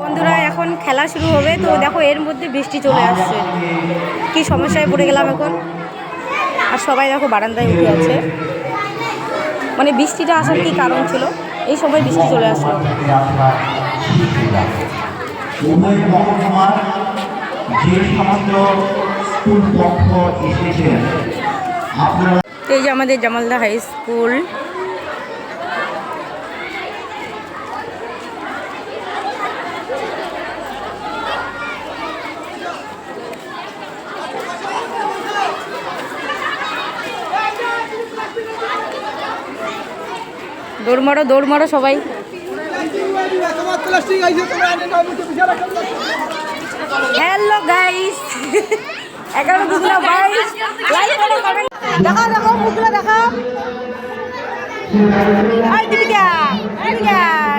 বন্ধুরা এখন খেলা শুরু হবে, তো দেখো এর মধ্যে বৃষ্টি চলে আসছে, কি সমস্যায় পড়ে গেলাম এখন। আর সবাই দেখো বারান্দায় উঠে আছে, মানে বৃষ্টিটা আসার কি কারণ ছিল, এই সময় বৃষ্টি চলে আসলো। এই যে আমাদের জামালদা হাই স্কুল, দৌড় মারো সবাই। হ্যালো গাইস, 11 বুঝলো গাইস, লাইক করো, কমেন্ট দেখাও, দেখো মুখগুলো দেখাও। এই দীপিকা,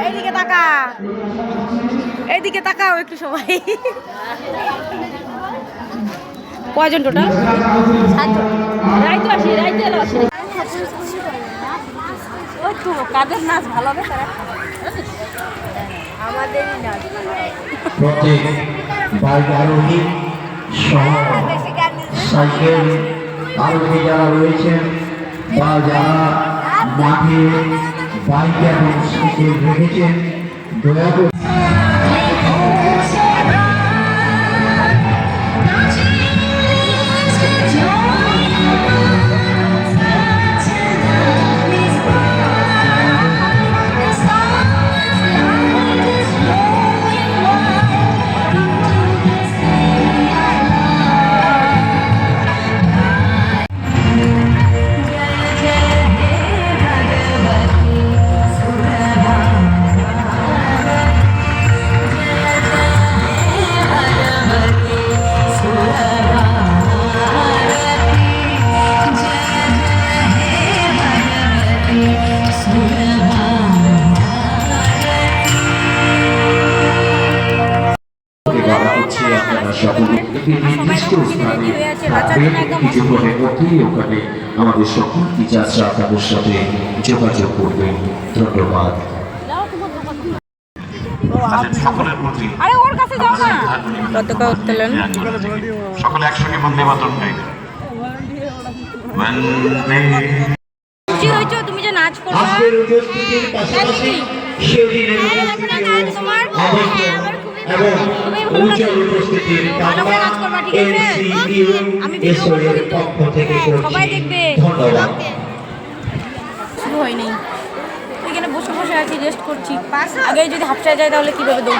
এইদিকে তাকা, এইদিকে তাকাও একটু সবাই। কয়জন টোটাল? 7 জন। রাইতে এলো আসি। ওই তো কাদের নাচ ভালো হবে, তারা আমাদেরই নাচ। প্রত্যেক বাইক আরোহী সহ সাইকেল আরোহী যারা রয়েছেন বা যারা মাঠে বাইক এবং সাইকেল রেখেছেন, দয়া করে আমাদের সকল টিচার্সরা আপনাদের সাথে যোগাযোগ করবেন। ধন্যবাদ। সকলে একসঙ্গে বন্দে মাতরম গাইবে। তুমি যে নাচ করো, সবাই দেখবে। শুরু হয়নি, এখানে বসে আছি, রেস্ট করছি। আগে যদি হাফসায় যায় তাহলে কিভাবে দৌড়?